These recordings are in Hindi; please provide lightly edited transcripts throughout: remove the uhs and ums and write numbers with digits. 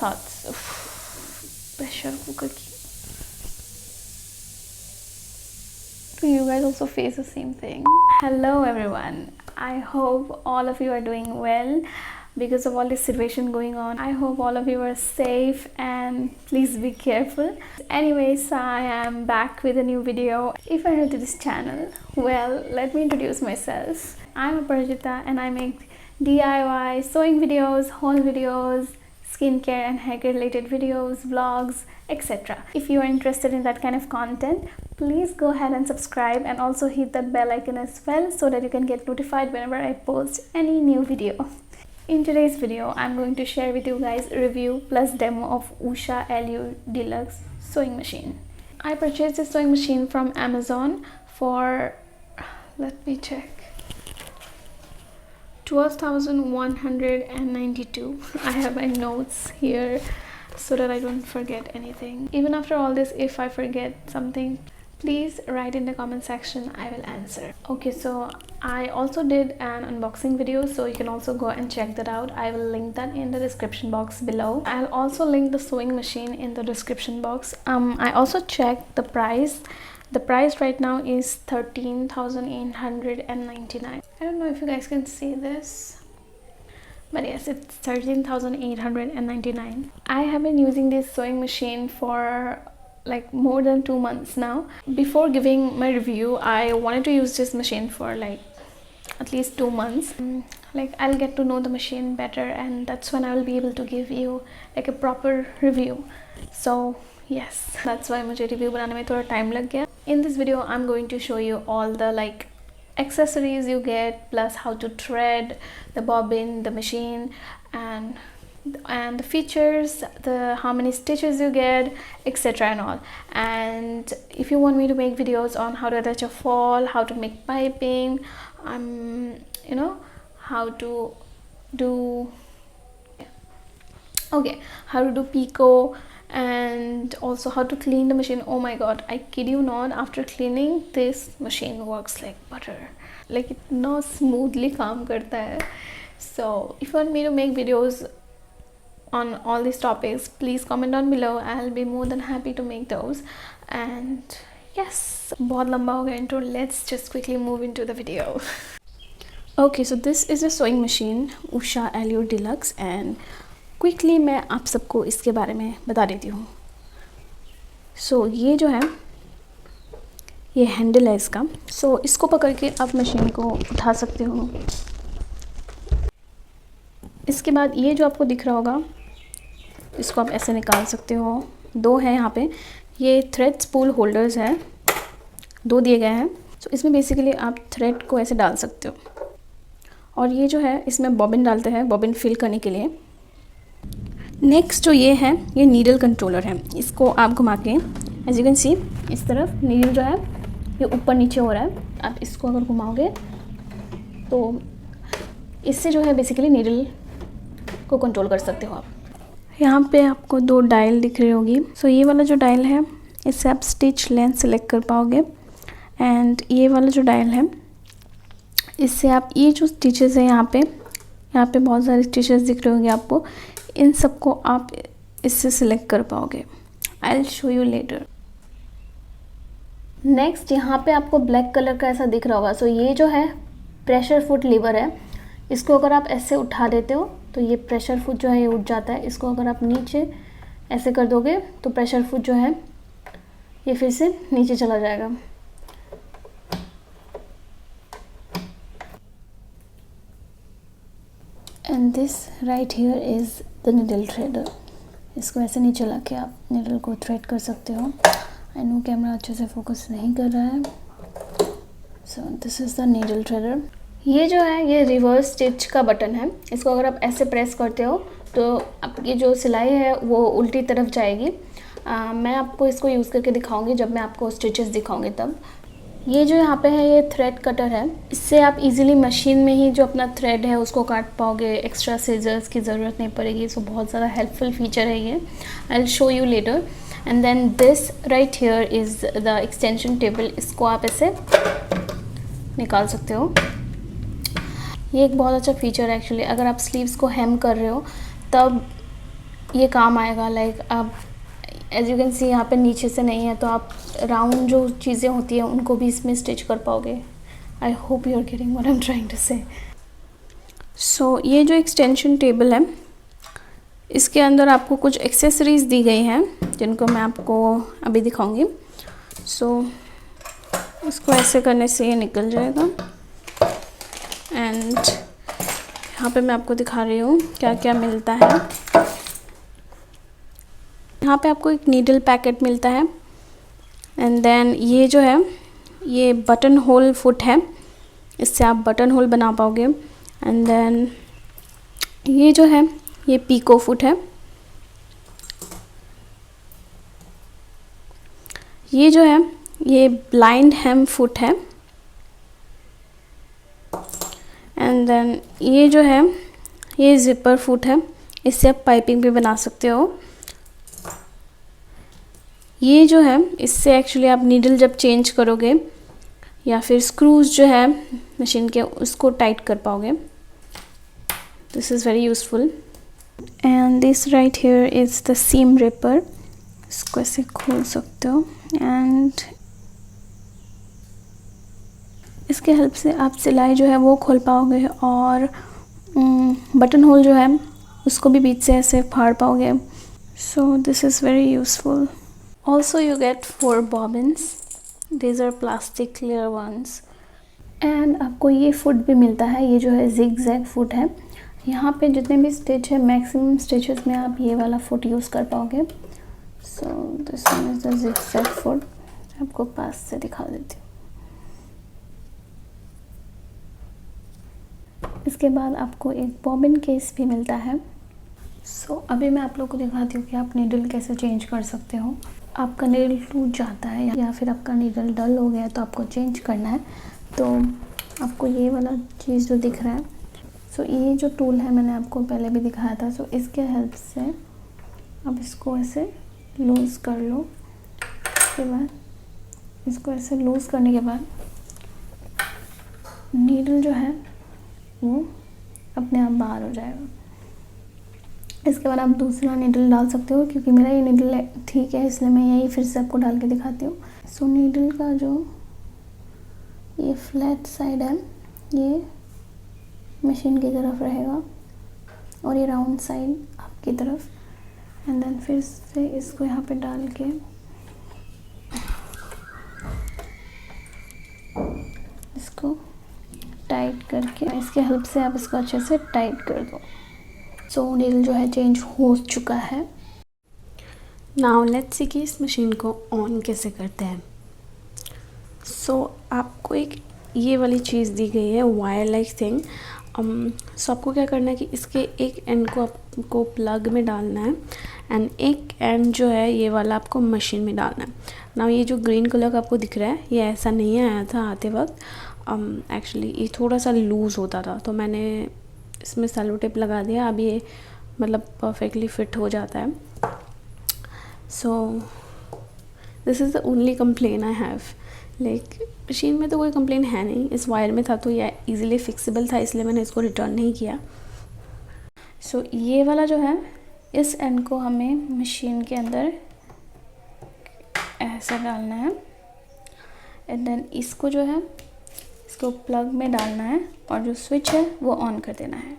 thoughts of pressure cooker की? Do you guys also face the same thing? Hello everyone, I hope all of you are doing well because of all this situation going on. I hope all of you are safe and please be careful. Anyways, I am back with a new video. If you're new to this channel, well, let me introduce myself. I'm Aparajita and I make DIY sewing videos, haul videos, skincare and hair care related videos, vlogs, etc. If you are interested in that kind of content, please go ahead and subscribe and also hit that bell icon as well so that you can get notified whenever I post any new video. In today's video, I'm going to share with you guys a review plus demo of Usha LU Deluxe sewing machine. I purchased this sewing machine from Amazon for, let me check, 12,192. I have my notes here so that I don't forget anything. Even after all this, if I forget something, please write in the comment section, I will answer. Okay, so I also did an unboxing video, so you can also go and check that out. I will link that in the description box below. I'll also link the sewing machine in the description box. I also checked the price. The price right now is 13,899. I don't know if you guys can see this, but yes, it's 13,899. I have been using this sewing machine for like more than 2 months now. Before giving my review, I wanted to use this machine for like at least 2 months. Like I'll get to know the machine better and that's when I will be able to give you like a proper review. So yes, that's why मुझे review बनाने में थोड़ा time लग गया. In this video, I'm going to show you all the like accessories you get, plus how to thread the bobbin, the machine, and the features, how many stitches you get, etc. and all. And if you want me to make videos on how to attach a fall, how to make piping, you know, how to do picot, and also how to clean the machine. Oh my god, I kid you not, after cleaning, this machine works like butter. Like itna smoothly काम करता है. So if you want me to make videos on all these topics, please comment down below. I'll be more than happy to make those. And yes, बहुत लंबा हो गया intro. Let's just quickly move into the video. Okay, so this is a sewing machine, Usha LU Deluxe, and quickly मैं आप सबको इसके बारे में बता देती हूँ. सो ये जो है, ये हैंडल है इसका. सो इसको पकड़ के आप मशीन को उठा सकते हो. इसके बाद ये जो आपको दिख रहा होगा, इसको आप ऐसे निकाल सकते हो. 2 है यहाँ पे. ये थ्रेड स्पूल होल्डर्स है, 2 दिए गए हैं. सो इसमें बेसिकली आप थ्रेड को ऐसे डाल सकते हो. और ये जो है, इसमें बॉबिन डालते हैं, बॉबिन फिल करने के लिए. नेक्स्ट जो ये है, ये नीडल कंट्रोलर है. इसको आप घुमा के, एज यू कैन सी, इस तरफ नीडल जो है ये ऊपर नीचे हो रहा है. आप इसको अगर घुमाओगे तो इससे जो है बेसिकली नीडल को कंट्रोल कर सकते हो आप. यहाँ पे आपको 2 डायल दिख रही होगी. सो ये वाला जो डायल है, इससे आप स्टिच लेंथ सेलेक्ट कर पाओगे. एंड ये वाला जो डायल है, इससे आप ये जो स्टिचेस है यहाँ पे बहुत सारे स्टिचेस दिख रहे होंगे आपको, इन सबको आप इससे सिलेक्ट कर पाओगे. आई will show you letter. Next यहाँ पे आपको ब्लैक कलर का ऐसा दिख रहा होगा. सो ये जो है प्रेशर फुट लीवर है. इसको अगर आप ऐसे उठा देते हो तो ये प्रेशर फुट जो है ये उठ जाता है. इसको अगर आप नीचे ऐसे कर दोगे तो प्रेशर फुट जो है ये फिर से नीचे चला जाएगा. And this right here is the needle threader. इसको ऐसे नीचे ला के आप नीडल को थ्रेड कर सकते हो. आई नो कैमरा अच्छे से फोकस नहीं कर रहा है. So this is the needle threader. ये जो है, ये रिवर्स स्टिच का बटन है. इसको अगर आप ऐसे प्रेस करते हो तो आपकी जो सिलाई है वो उल्टी तरफ जाएगी. मैं आपको इसको यूज़ करके दिखाऊंगी जब मैं आपको स्टिचेस दिखाऊंगी तब. ये जो यहाँ पे है, ये थ्रेड कटर है. इससे आप इजीली मशीन में ही जो अपना थ्रेड है उसको काट पाओगे. एक्स्ट्रा सीजर्स की ज़रूरत नहीं पड़ेगी. सो बहुत ज़्यादा हेल्पफुल फीचर है ये. I will show you later. And then this right here is the extension table. इसको आप ऐसे निकाल सकते हो. ये एक बहुत अच्छा फीचर है एक्चुअली. अगर आप स्लीव्स को हेम कर रहे हो तब ये काम आएगा। लाइक आप एज यू कैन सी यहाँ पे नीचे से नहीं है, तो आप राउंड जो चीज़ें होती हैं उनको भी इसमें स्टिच कर पाओगे। I hope you are getting what I am trying to say. So ये जो एक्सटेंशन टेबल है, इसके अंदर आपको कुछ एक्सेसरीज़ दी गई हैं जिनको मैं आपको अभी दिखाऊंगी। सो इसको ऐसे करने से ये निकल जाएगा। एंड यहाँ पे मैं आपको दिखा रही हूँ क्या क्या मिलता है। यहाँ पे आपको एक नीडल पैकेट मिलता है। एंड देन ये जो है ये बटन होल फुट है, इससे आप बटन होल बना पाओगे। एंड देन ये जो है ये पीको फुट है। ये जो है ये ब्लाइंड हेम फुट है। एंड देन ये जो है ये जिपर फुट है, इससे आप पाइपिंग भी बना सकते हो। ये जो है इससे एक्चुअली आप नीडल जब चेंज करोगे या फिर स्क्रूज जो है मशीन के उसको टाइट कर पाओगे। This is very useful. And this right here is the seam ripper. इसको ऐसे खोल सकते हो एंड इसके हेल्प से आप सिलाई जो है वो खोल पाओगे और बटन होल जो है उसको भी बीच से ऐसे फाड़ पाओगे। So this is very useful. Also you get 4 bobbins. These are plastic clear ones. And आपको ये फुट भी मिलता है, ये जो है जिग जैग फुट है। यहाँ पे जितने भी स्टिच है मैक्सिमम स्टिचेस में आप ये वाला फुट यूज़ कर पाओगे। So this one is the zigzag foot. आपको पास से दिखा देती हूँ। इसके बाद आपको एक बॉबिन केस भी मिलता है। सो अभी मैं आप लोगों को दिखाती हूँ कि आप नीडल कैसे चेंज कर सकते हो। आपका नीडल टूट जाता है या फिर आपका नीडल डल हो गया है तो आपको चेंज करना है, तो आपको ये वाला चीज़ जो दिख रहा है, सो ये जो टूल है मैंने आपको पहले भी दिखाया था। सो इसके हेल्प से आप इसको ऐसे लूज़ कर लो। उसके बाद इसको ऐसे लूज़ करने के बाद नीडल जो है वो अपने आप बाहर हो जाएगा। इसके बाद आप दूसरा नीडल डाल सकते हो, क्योंकि मेरा ये नीडल ठीक है इसलिए मैं यही फिर से आपको डाल के दिखाती हूँ। सो नीडल का जो ये फ्लैट साइड है ये मशीन की तरफ रहेगा और ये राउंड साइड आपकी तरफ। एंड देन फिर से इसको यहाँ पे डाल के इसको टाइट करके इसके हेल्प से आप इसको अच्छे से टाइट कर दो। सो नीडल जो है चेंज हो चुका है। नाउ लेट्स सी कि इस मशीन को ऑन कैसे करते हैं। सो आपको एक ये वाली चीज़ दी गई है वायर लाइक थिंग। सो आपको क्या करना है कि इसके एक एंड को आपको प्लग में डालना है एंड एक एंड जो है ये वाला आपको मशीन में डालना है। नाउ ये जो ग्रीन कलर का आपको दिख रहा है ये ऐसा नहीं आया था आते वक्त। एक्चुअली ये थोड़ा सा लूज़ होता था तो मैंने इसमें सेलो टेप लगा दिया। अब ये मतलब परफेक्टली फिट हो जाता है। So this is the only complain I have. Like machine में तो कोई कंप्लेन है नहीं, इस वायर में था तो ये इजीली फिक्सेबल था इसलिए मैंने इसको रिटर्न नहीं किया। सो ये वाला जो है इस एंड को हमें मशीन के अंदर ऐसा डालना है एंड देन इसको जो है इसको प्लग में डालना है और जो स्विच है वो ऑन कर देना है।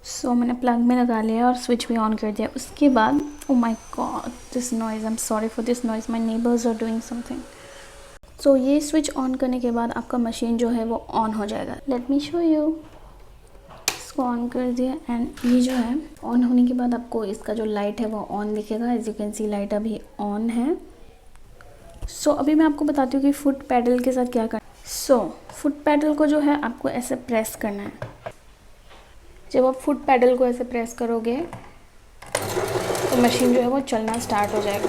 सो मैंने प्लग में लगा लिया और स्विच भी ऑन कर दिया। उसके बाद oh my God this noise, I am sorry for this noise, my neighbours are doing something. So ये स्विच ऑन करने के बाद आपका मशीन जो है वो ऑन हो जाएगा। Late me show you. इसको ऑन कर दिया एंड ये जो है ऑन होने के बाद आपको इसका जो लाइट है वो ऑन दिखेगा। As you can see light अभी ऑन है। सो अभी मैं आपको बताती हूँ कि फुट पैडल के साथ क्या करना है। सो फुट पैडल को जो है आपको ऐसे प्रेस करना है। जब आप फुट पैडल को ऐसे प्रेस करोगे तो मशीन जो है वो चलना स्टार्ट हो जाएगा।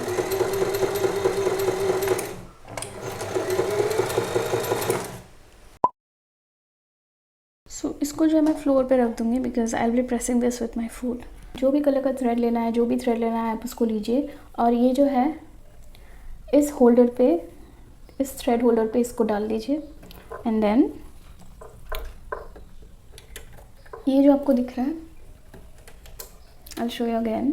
सो इसको जो है मैं फ्लोर पे रख दूँगी because I will be pressing this with my foot. जो भी कलर का थ्रेड लेना है, जो भी थ्रेड लेना है आप उसको लीजिए और ये जो है इस होल्डर पे, इस थ्रेड होल्डर पे इसको डाल दीजिए एंड देन ये जो आपको दिख रहा है I'll show you again.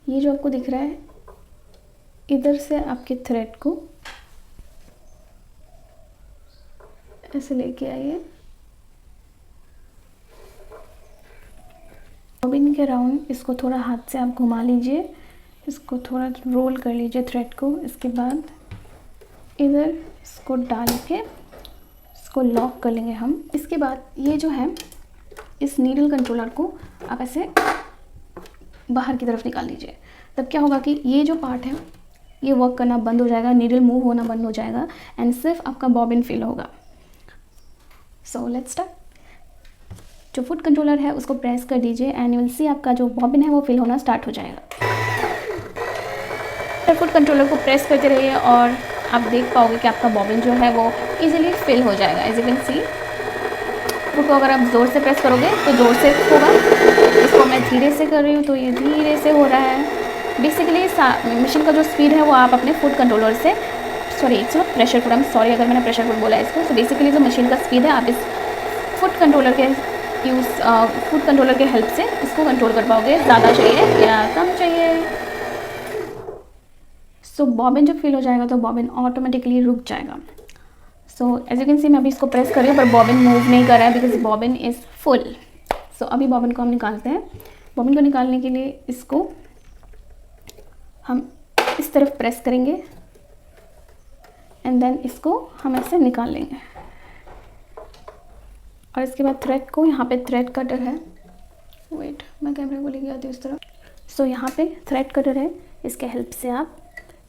ये जो आपको दिख रहा है, इधर से आपके थ्रेड को ऐसे लेके आइए, बॉबिन के राउंड इसको थोड़ा हाथ से आप घुमा लीजिए, इसको थोड़ा रोल कर लीजिए थ्रेड को। इसके बाद इधर इसको डाल के इसको लॉक कर लेंगे हम। इसके बाद ये जो है, इस नीडल कंट्रोलर को आप ऐसे बाहर की तरफ निकाल लीजिए। तब क्या होगा कि ये जो पार्ट है ये वर्क करना बंद हो जाएगा, नीडल मूव होना बंद हो जाएगा एंड सिर्फ आपका बॉबिन फिल होगा। सो लेट्स स्टार्ट। जो फुट कंट्रोलर है उसको प्रेस कर दीजिए एंड यू विल सी आपका जो बॉबिन है वो फिल होना स्टार्ट हो जाएगा। फुट कंट्रोलर को प्रेस करते रहिए और आप देख पाओगे कि आपका बॉबिन जो है वो इजीली फिल हो जाएगा। As you can see, foot को अगर आप ज़ोर से प्रेस करोगे तो ज़ोर से होगा, इसको मैं धीरे से कर रही हूँ तो ये धीरे से हो रहा है। बेसिकली मशीन का जो स्पीड है वो आप अपने फुट कंट्रोलर से, sorry it's not pressure foot, I am sorry अगर मैंने प्रेशर फुट बोला है इसको। तो बेसिकली जो मशीन का स्पीड है आप इस फुट कंट्रोलर के फुट कंट्रोलर के हेल्प से इसको कंट्रोल कर पाओगे, ज़्यादा चाहिए या कम चाहिए। सो बॉबिन जब फिल हो जाएगा तो बॉबिन ऑटोमेटिकली रुक जाएगा। So as you can see मैं अभी इसको प्रेस कर रही हूँ पर बॉबिन मूव नहीं कर रहा है बिकॉज बॉबिन इज़ फुल। सो अभी बॉबिन को हम निकालते हैं। बॉबिन को निकालने के लिए इसको हम इस तरफ प्रेस करेंगे एंड देन इसको हम ऐसे निकाल लेंगे। और इसके बाद थ्रेड को, यहाँ पे थ्रेड कटर है, वेट मैं कैमरे को लेके आती हूँ इस तरफ। सो यहाँ पे थ्रेड कटर है, इसके हेल्प से आप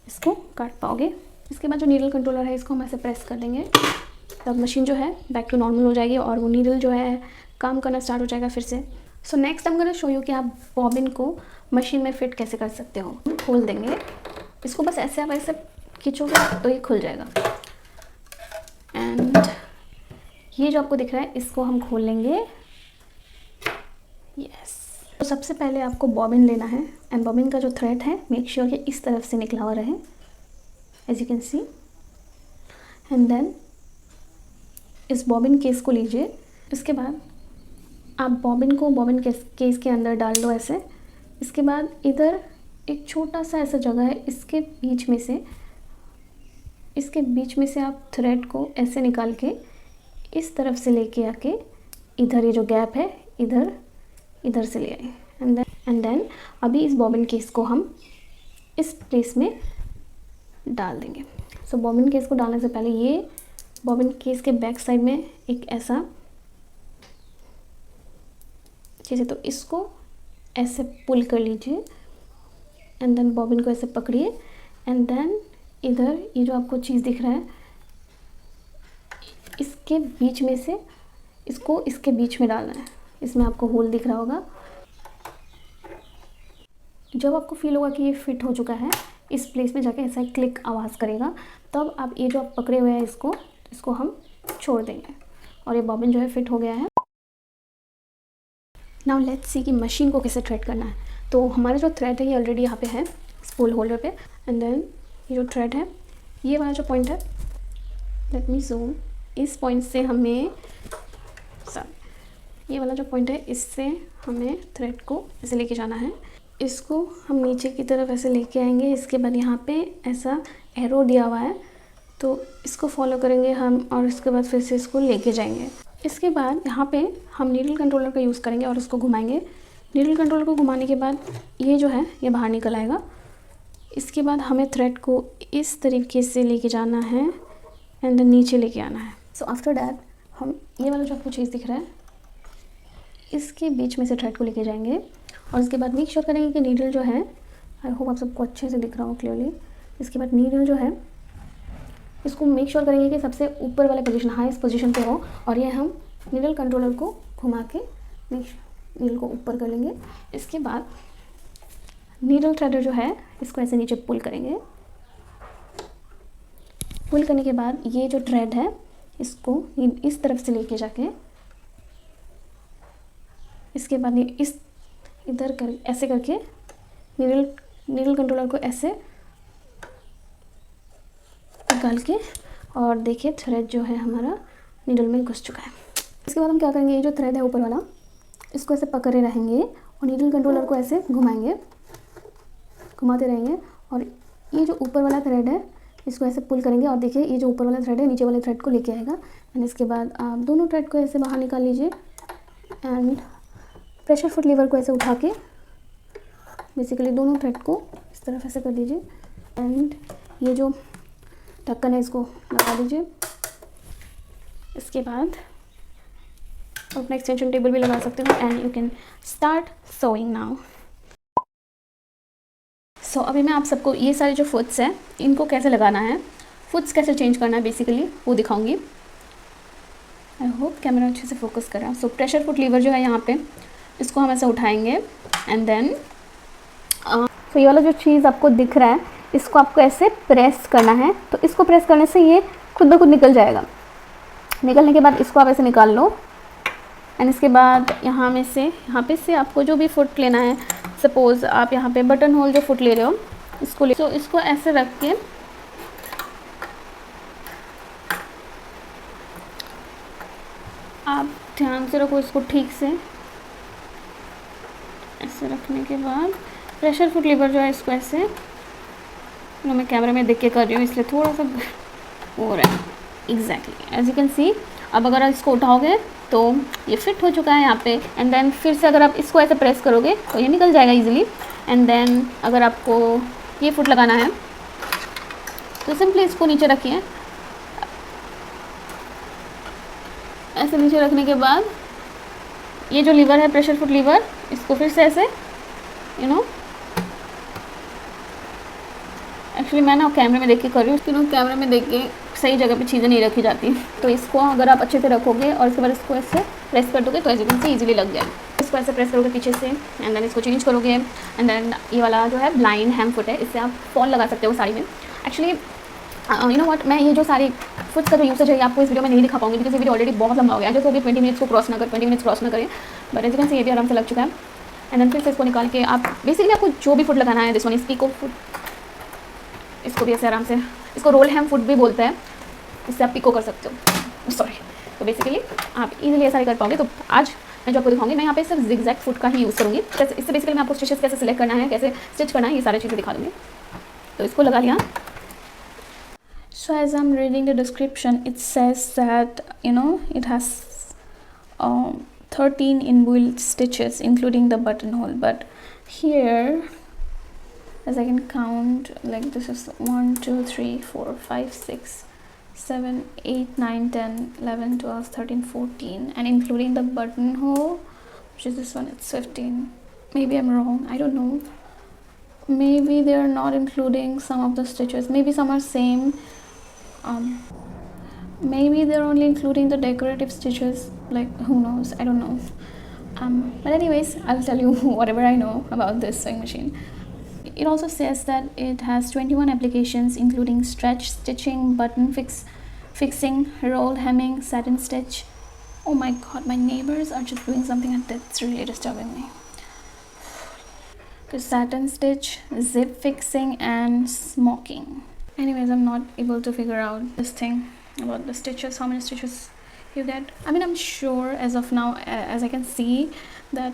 इसको काट पाओगे। इसके बाद जो नीडल कंट्रोलर है इसको हम ऐसे प्रेस कर देंगे, तब मशीन जो है बैक टू नॉर्मल हो जाएगी और वो नीडल जो है काम करना स्टार्ट हो जाएगा फिर से। So next I am gonna show you कि आप बॉबिन को मशीन में फिट कैसे कर सकते हो। खोल देंगे इसको, बस ऐसे आप ऐसे खींचोगे तो ये खुल जाएगा। एंड ये जो आपको दिख रहा है इसको हम खोल लेंगे। यस, तो सबसे पहले आपको बॉबिन लेना है एंड बॉबिन का जो थ्रेड है मेक श्योर कि इस तरफ से निकला हुआ रहे, as you can see. And then इस बॉबिन केस को लीजिए। इसके बाद आप बॉबिन को बॉबिन केस के अंदर डाल दो ऐसे। इसके बाद इधर एक छोटा सा ऐसा जगह है, इसके बीच में से आप थ्रेड को ऐसे निकाल के इस तरफ से लेके आके इधर ये जो गैप है इधर से ले आए। एंड देन अभी इस बॉबिन केस को हम इस प्लेस में डाल देंगे। सो बॉबिन केस को डालने से पहले ये बॉबिन केस के बैक साइड में एक ऐसा चीज़ है, तो इसको ऐसे पुल कर लीजिए एंड देन बॉबिन को ऐसे पकड़िए एंड देन इधर ये जो आपको चीज़ दिख रहा है इसके बीच में से इसको इसके बीच में डालना है। इसमें आपको होल दिख रहा होगा। जब आपको फील होगा कि ये फिट हो चुका है, इस प्लेस में जाके ऐसा क्लिक आवाज़ करेगा, तब आप ये जो आप पकड़े हुए हैं इसको हम छोड़ देंगे और ये बॉबिन जो है फिट हो गया है। नाउ लेट्स सी कि मशीन को कैसे थ्रेड करना है। तो हमारा जो थ्रेड है ये ऑलरेडी यहाँ पे है स्पूल होल्डर पे एंड देन ये जो थ्रेड है, ये वाला जो पॉइंट है, लेट मी ज़ूम, इस पॉइंट से हमें ये वाला जो पॉइंट है इससे हमें थ्रेड को ऐसे लेके जाना है। इसको हम नीचे की तरफ ऐसे लेके आएंगे। इसके बाद यहाँ पे ऐसा एरो दिया हुआ है तो इसको फॉलो करेंगे हम और इसके बाद फिर से इसको लेके जाएंगे। इसके बाद यहाँ पे हम नीडल कंट्रोलर का यूज़ करेंगे और उसको घुमाएंगे। नीडल कंट्रोलर को घुमाने के बाद ये जो है ये बाहर निकल आएगा। इसके बाद हमें थ्रेड को इस तरीके से लेके जाना है एंड देन नीचे लेके आना है। सो आफ्टर दैट हम ये वाला जो आपको चीज़ दिख रहा है इसके बीच में से थ्रेड को लेके जाएंगे और उसके बाद मेक श्योर करेंगे कि नीडल जो है, आई होप आप सबको अच्छे से दिख रहा हो क्लियरली। इसके बाद नीडल जो है इसको मेक श्योर करेंगे कि सबसे ऊपर वाले पोजीशन, हाईएस्ट पोजीशन पे हो और ये हम नीडल कंट्रोलर को घुमा के नीडल को ऊपर कर लेंगे। इसके बाद नीडल थ्रेडर जो है इसको ऐसे नीचे पुल करेंगे। पुल करने के बाद ये जो थ्रेड है इसको इस तरफ से लेके जाके इसके बाद इस इधर कर ऐसे करके नीडल कंट्रोलर को ऐसे निकाल के और देखिए थ्रेड जो है हमारा नीडल में घुस चुका है। इसके बाद हम क्या करेंगे, ये जो थ्रेड है ऊपर वाला इसको ऐसे पकड़े रहेंगे और नीडल कंट्रोलर को ऐसे घुमाएंगे, घुमाते रहेंगे और ये जो ऊपर वाला थ्रेड है इसको ऐसे पुल करेंगे और देखिए ये जो ऊपर वाला थ्रेड है नीचे वाले थ्रेड को लेके आएगा। एंड इसके बाद आप दोनों थ्रेड को ऐसे बाहर निकाल लीजिए एंड प्रेशर फुट लीवर को ऐसे उठा के बेसिकली दोनों थ्रेड को इस तरफ ऐसे कर दीजिए एंड ये जो ढक्कन है इसको लगा दीजिए। इसके बाद अपना एक्सटेंशन टेबल भी लगा सकते हो and you can start sewing now. So अभी मैं आप सबको ये सारे जो फुट्स हैं इनको कैसे लगाना है, फुट्स कैसे चेंज करना है बेसिकली वो दिखाऊंगी। आई होप कैमरा अच्छे से फोकस कर रहा है। सो प्रेशर फुट लीवर जो है यहाँ पे इसको हम ऐसे उठाएंगे एंड देन तो ये वाला जो चीज़ आपको दिख रहा है इसको आपको ऐसे प्रेस करना है। तो इसको प्रेस करने से ये खुद ब खुद निकल जाएगा। निकलने के बाद इसको आप ऐसे निकाल लो एंड इसके बाद यहाँ पे से आपको जो भी फुट लेना है, सपोज़ आप यहाँ पे बटन होल जो फुट ले रहे हो इसको ले, तो इसको ऐसे रख के आप ध्यान से रखो इसको ठीक से। ऐसे रखने के बाद प्रेशर फुट लीवर जो है इसको ऐसे, मैं कैमरा में देख के कर रही हूँ इसलिए थोड़ा सा हो रहा है। Exactly as you can see. अब अगर आप इसको उठाओगे तो ये फिट हो चुका है यहाँ पे एंड देन फिर से अगर आप इसको ऐसे प्रेस करोगे तो ये निकल जाएगा इजीली। एंड देन अगर आपको ये फुट लगाना है तो सिंपली इसको नीचे रखिए। ऐसे नीचे रखने के बाद ये जो लीवर है प्रेशर फुट लीवर इसको फिर से ऐसे एक्चुअली मैं ना कैमरे में देख के कर रही हूँ, कैमरे में देख के सही जगह पे चीज़ें नहीं रखी जाती। तो इसको अगर आप अच्छे से रखोगे और उसके बाद इसको ऐसे प्रेस कर दोगे तो as you can see easily लग जाए। इसको ऐसे प्रेस करोगे पीछे से एंड देन इसको चेंज करोगे एंड देन ये वाला जो है ब्लाइंड हैम फुट है, इससे आप फॉल लगा सकते हो साड़ी में। एक्चुअली यू नो व्हाट, मैं ये जो सारी फुट्स का जो यूसेज है आपको इस वीडियो में नहीं दिखा पाऊंगी बिकॉज ये वीडियो ऑलरेडी बहुत लंबा हो गया है। जो अभी 20 मिनट्स क्रॉस ना करें, but as you can see ये भी आराम से लग चुका है। एंड देन फिर से इसको निकाल के आप बेसिकली आपको जो भी फुट लगाना है, this one is pico foot, इसको भी ऐसे आराम से, इसको रोल हैम फुट भी बोलते हैं, इससे आप पिको कर सकते हो। सॉरी। तो बेसिकली आप इजीली ऐसा कर पाओगे। तो आज मैं जो आपको दिखाऊंगी, मैं यहाँ पे सिर्फ जिगजैग फुट का ही यूज़ करूँगी। इससे बेसिकली मैं आपको स्टिचेस कैसे सिलेक्ट करना है, कैसे स्टिच करना है, ये सारी चीज़ें दिखा दूँगी। तो इसको लगा लिया। So as I'm reading the description, it says that it has 13 inbuilt stitches including the buttonhole, but here as I can count, like this is 1 2 3 4 5 6 7 8 9 10 11 12 13 14 and including the buttonhole, which is this one, it's 15. Maybe I'm wrong, I don't know. Maybe they are not including some of the stitches, maybe some are same. Maybe they're only including the decorative stitches, like who knows, I don't know. But anyways, I'll tell you whatever I know about this sewing machine. It also says that it has 21 applications including stretch, stitching, button fixing, roll, hemming, satin stitch. Oh my god, my neighbors are just doing something and that's really disturbing me. Satin stitch, zip fixing and smocking. Anyways, I'm not able to figure out this thing about the stitches, how many stitches you get. I mean, I'm sure as of now, as I can see, that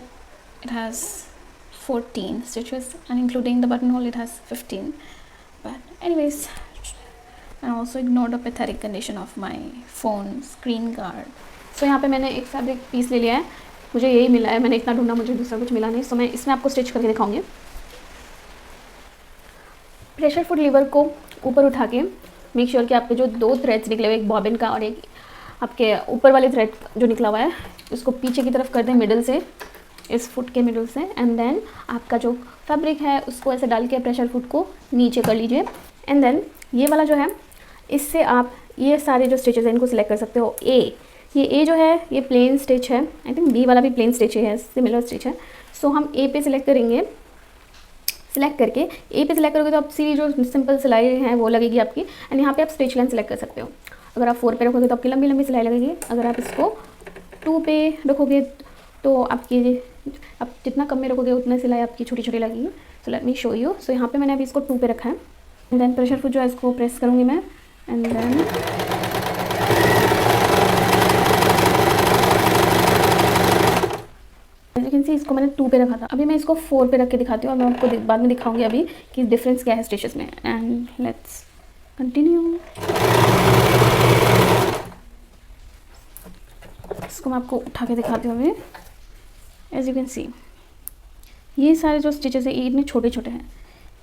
it has 14 stitches and including the buttonhole it has 15. But anyways, I also ignored the pathetic condition of my phone screen guard. So यहाँ पे मैंने एक फैब्रिक पीस ले लिया है, मुझे यही मिला है, मैंने इतना ढूंढा मुझे दूसरा कुछ मिला नहीं। तो मैं इसमें आपको स्टिच करके दिखाऊंगी। प्रेशर फुट लीवर को ऊपर उठा के मेक श्योर कि आपके जो दो थ्रेड्स निकले हुए, एक बॉबिन का और एक आपके ऊपर वाले थ्रेड जो निकला हुआ है, उसको पीछे की तरफ कर दें मिडल से, इस फुट के मिडल से। एंड देन आपका जो फैब्रिक है उसको ऐसे डाल के प्रेशर फुट को नीचे कर लीजिए। एंड देन ये वाला जो है, इससे आप ये सारे जो स्टिचेस हैं इनको सिलेक्ट कर सकते हो। ये जो है ये प्लेन स्टिच है, आई थिंक बी वाला भी प्लेन स्टिच है, सिमिलर स्टिच है। सो हम ए पे सिलेक्ट करेंगे। सिलेक्ट करके ए पे सिलेक्ट करोगे तो आप सीधी जो सिंपल सिलाई है वो लगेगी आपकी। एंड यहाँ पे आप स्टिच लेंथ सिलेक्ट कर सकते हो। अगर आप 4 पे रखोगे तो आपकी लंबी लंबी सिलाई लगेगी। अगर आप इसको 2 पे रखोगे तो आपकी, आप जितना कम में रखोगे उतना सिलाई आपकी छोटी छोटी लगेगी। So let me show you. So यहाँ पे मैंने अभी इसको 2 पे रखा है। एंड देन प्रेशर फुट जो है इसको प्रेस करूँगी मैं। And then you can see इसको मैंने 2 पे रखा था, अभी मैं इसको 4 पे रख के दिखाती हूँ और मैं आपको बाद में दिखाऊंगी अभी कि डिफरेंस क्या है स्टिचेस में। And let's continue. इसको मैं आपको उठा के दिखाती हूँ अभी। एज यू कैन सी ये सारे जो स्टिचेस हैं ये इतने छोटे छोटे हैं,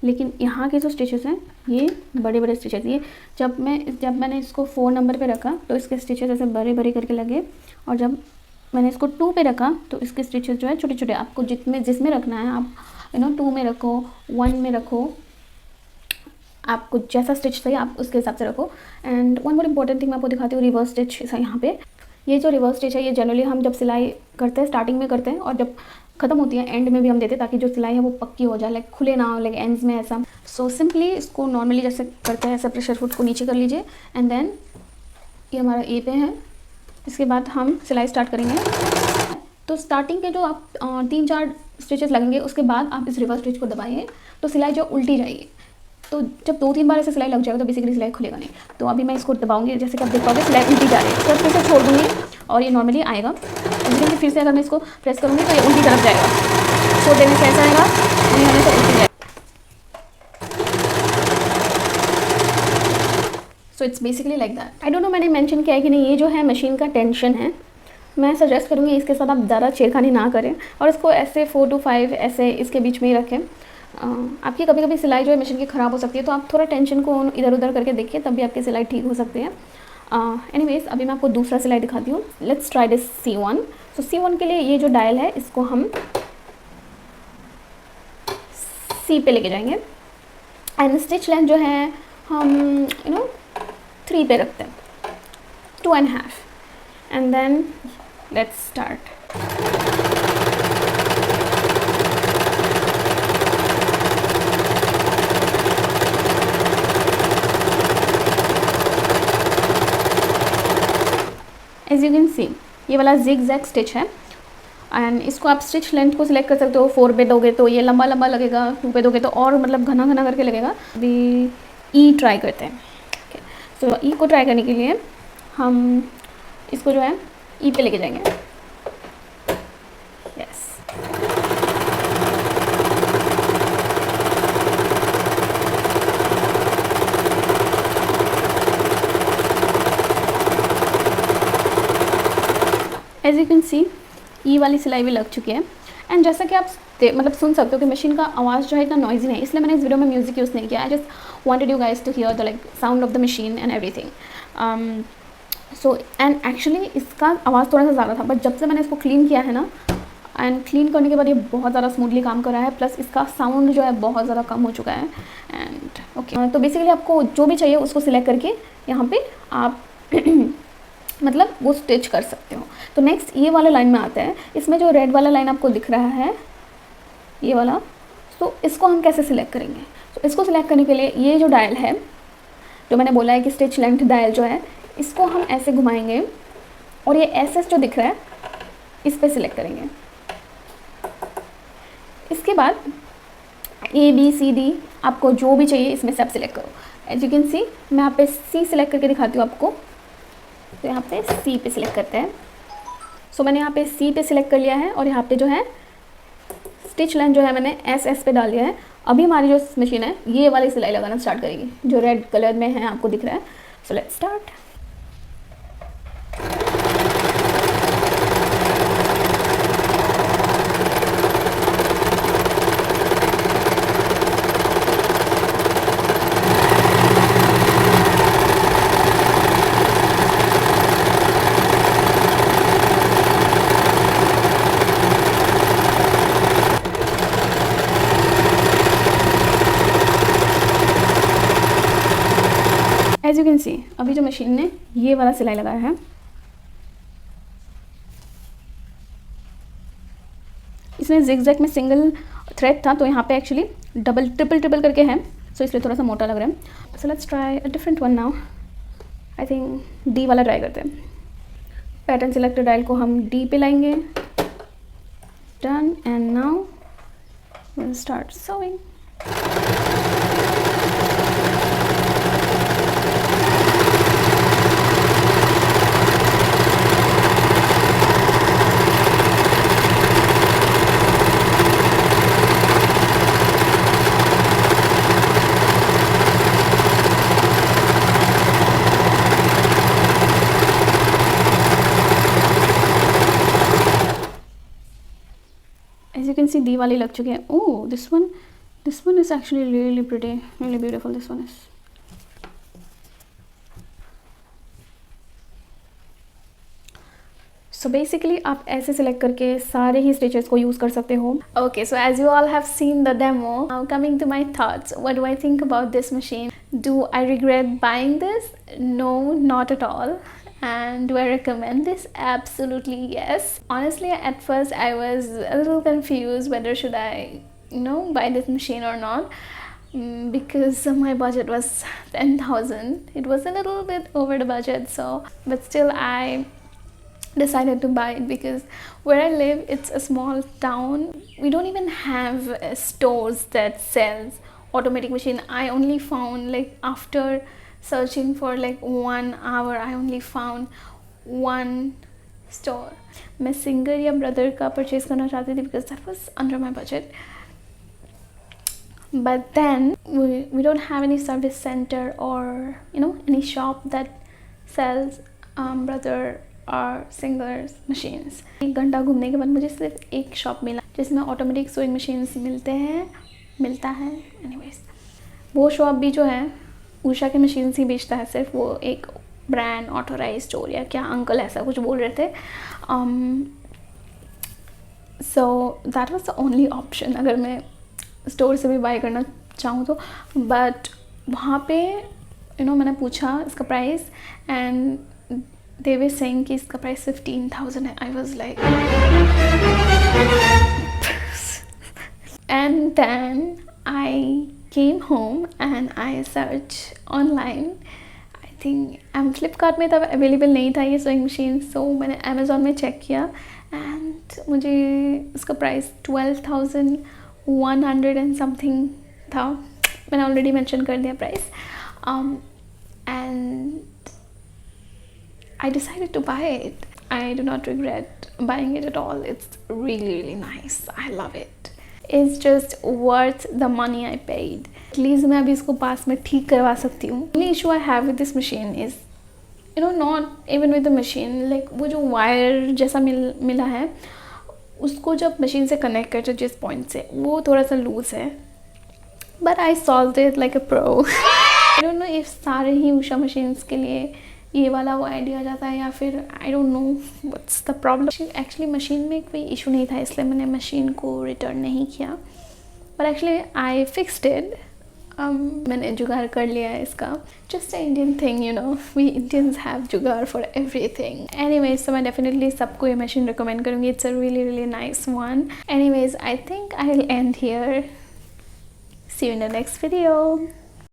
लेकिन यहाँ के जो स्टिचेस हैं ये बड़े बड़े स्टिचेस। ये जब मैंने इसको 4 नंबर पे रखा तो इसके स्टिचेस ऐसे बड़े बड़े करके लगे, और जब मैंने इसको 2 पे रखा तो इसके स्टिचेस जो है छोटे छोटे। आपको जिसमें रखना है आप 2 में रखो, 1 में रखो, आपको जैसा स्टिच चाहिए आप उसके हिसाब से रखो। And one more important thing मैं आपको दिखाती हूँ, रिवर्स स्टिच है यहाँ पे। ये जो रिवर्स स्टिच है ये जनरली हम जब सिलाई करते हैं स्टार्टिंग में करते हैं, और जब ख़त्म होती है एंड में भी हम देते हैं, ताकि जो सिलाई है वो पक्की हो जाए, लाइक खुले ना हो लाइक एंड्स में ऐसा। सो सिंपली इसको नॉर्मली जैसे करते हैं ऐसे प्रेशर फुट को नीचे कर लीजिए, एंड देन ये हमारा ए पे है। इसके बाद हम सिलाई स्टार्ट करेंगे। तो स्टार्टिंग के जो आप 3-4 स्टिचेस लगेंगे, उसके बाद आप इस रिवर्स स्टिच को दबाइए तो सिलाई जो उल्टी जाएगी। तो जब 2-3 बार ऐसे सिलाई लग जाएगा तो बेसिकली सिलाई खुलेगा नहीं। तो अभी मैं इसको दबाऊंगी, जैसे कि आप देख पाओगे सिलाई उल्टी जा रही है, तो फिर से छोड़ दूँगी और ये नॉर्मली आएगा। लेकिन फिर से अगर मैं इसको प्रेस करूँगी तो ये उल्टी तरफ जाएगा, छोड़ देने से ऐसा आएगा, नहीं होने से उल्टी जाएगा। So it's basically like that. I don't know मैंने मेंशन किया है कि नहीं, ये जो है मशीन का टेंशन है। मैं सजेस्ट करूँगी इसके साथ आप ज़्यादा छेड़खानी ना करें और इसको ऐसे 4 to 5 ऐसे इसके बीच में ही रखें। आपकी कभी कभी सिलाई जो है मशीन की ख़राब हो सकती है, तो आप थोड़ा टेंशन को इधर उधर करके देखिए, तब भी आपकी सिलाई ठीक हो सकती है। एनीवेज अभी मैं आपको दूसरा सिलाई दिखाती हूँ। Let's try this C1। So C1 के लिए ये जो डायल है इसको हम C पे लेके जाएंगे, एंड स्टिच लेंथ जो है हम 3 पे रखते हैं, 2.5, and then let's start. As you can see ये वाला जिग जैग स्टिच है, एंड इसको आप स्टिच लेंथ को सिलेक्ट कर सकते हो। 4 पे दोगे तो ये लंबा लंबा लगेगा, 2 पे दोगे तो और मतलब घना घना करके लगेगा। अभी ई ट्राई करते हैं। सो ई को ट्राई करने के लिए हम इसको जो है ई पे लेके जाएंगे। Yes, as you can see E वाली सिलाई भी लग चुकी है। एंड जैसा कि आप मतलब सुन सकते हो कि मशीन का आवाज़ जो है इतना नॉइजी नहीं है, इसलिए मैंने इस वीडियो में म्यूजिक यूज़ नहीं किया। I just wanted you guys to hear the like sound of the machine and everything. So and actually इसका आवाज़ थोड़ा सा ज़्यादा था, बट जब से मैंने इसको क्लीन किया है ना, एंड क्लीन करने के बाद ये बहुत ज़्यादा स्मूथली काम कर रहा है, प्लस इसका साउंड जो है बहुत ज़्यादा कम हो चुका है। एंड ओके, तो बेसिकली आपको जो भी चाहिए उसको सिलेक्ट करके यहाँ पे आप मतलब वो स्टिच कर सकते हो। तो नेक्स्ट ये वाला लाइन में आता है। इसमें जो रेड वाला लाइन आपको दिख रहा है ये वाला, तो इसको हम कैसे सिलेक्ट करेंगे? तो इसको सिलेक्ट करने के लिए ये जो डायल है, जो मैंने बोला है कि स्टिच लेंथ डायल जो है, इसको हम ऐसे घुमाएंगे और ये SS जो दिख रहा है इस पर सिलेक्ट करेंगे। इसके बाद ABCD आपको जो भी चाहिए इसमें से आप सिलेक्ट करो। एज यू कैन सी मैं यहाँ पे C सिलेक्ट करके दिखाती हूँ आपको। तो यहाँ पे C पे सिलेक्ट करते हैं। सो मैंने यहाँ पे C पे सिलेक्ट कर लिया है, और यहाँ पे जो है स्टिच लाइन जो है मैंने SS पे डाल दिया है। अभी हमारी जो मशीन है ये वाली सिलाई लगाना स्टार्ट करेगी, जो रेड कलर में है आपको दिख रहा है। So let's start. As you can see अभी जो मशीन ने ये वाला सिलाई लगाया है, इसमें जिगजैग में सिंगल थ्रेड था, तो यहाँ पे एक्चुअली डबल ट्रिपल करके है, सो इसलिए थोड़ा सा मोटा लग रहा है। So let's try a different one now. I think D वाला ट्राई करते हैं। पैटर्न सिलेक्टर डायल को हम D पे लाएंगे। Done, and now will start saving. As you can see D वाली लग चुकी है. Oh, this one is actually really pretty, really beautiful. This one is. So basically आप ऐसे सिलेक्ट करके सारे ही स्टिचेस को यूज़ कर सकते हो. Okay, so as you all have seen the demo, now coming to my thoughts, what do I think about this machine. Do I regret buying this? No, not at all. And do I recommend this? Absolutely yes. Honestly, at first I was a little confused whether should I buy this machine or not, because my budget was 10,000. It was a little bit over the budget, so but still I decided to buy it because where I live, it's a small town. We don't even have stores that sells automatic machine. I only found, like, after searching for like 1 hour, I only found one store. मैं सिंगर या ब्रदर का परचेज करना चाहती थी because that was under my budget. But then we don't have any service center or any shop that sells brother और सिंगर्स मशीन्स. 1 घंटा घूमने के बाद मुझे सिर्फ एक शॉप मिला जिसमें ऑटोमेटिक सोइंग मशीन्स मिलता है. एनीवेज, वो शॉप भी जो है उषा के मशीन्स ही बेचता है सिर्फ. वो एक ब्रांड ऑथोराइज स्टोर या क्या अंकल ऐसा कुछ बोल रहे थे. So that was the only option अगर मैं स्टोर से भी बाय करना चाहूँ तो. बट वहाँ पे मैंने पूछा इसका price and they were saying कि इसका प्राइस 15,000 है. I was like and then I came home and I searched online. I think Flipkart में तब अवेलेबल नहीं था ये सोइंग मशीन, so मैंने Amazon में चेक किया and मुझे इसका प्राइस 12,100 and something था. मैंने ऑलरेडी मेंशन कर दिया price. And I decided to buy it. I do not regret buying it at all. It's really, really nice. I love it. It's just worth the money I paid. At least मैं अभी इसको पास में ठीक करवा सकती हूँ. Only issue I have with this machine is, not even with the machine, like वो जो वायर जैसा मिला है उसको जब मशीन से कनेक्ट करते जिस पॉइंट से, वो थोड़ा सा लूज है. But I solved it like a pro. I don't know if सारे ही उषा मशीन्स के लिए ये वाला वो आइडिया आ जाता है या फिर I don't know what's the problem. Actually machine में कोई इशू नहीं था इसलिए मैंने मशीन को रिटर्न नहीं किया. But actually I fixed it. मैंने जुगाड़ कर लिया है इसका. Just a Indian thing, we Indians have jugaad for everything. Anyways, तो मैं डेफिनेटली सबको ये मशीन रिकमेंड करूँगी. It's a really really nice one. Anyways, I think I will end here. See you in the next video.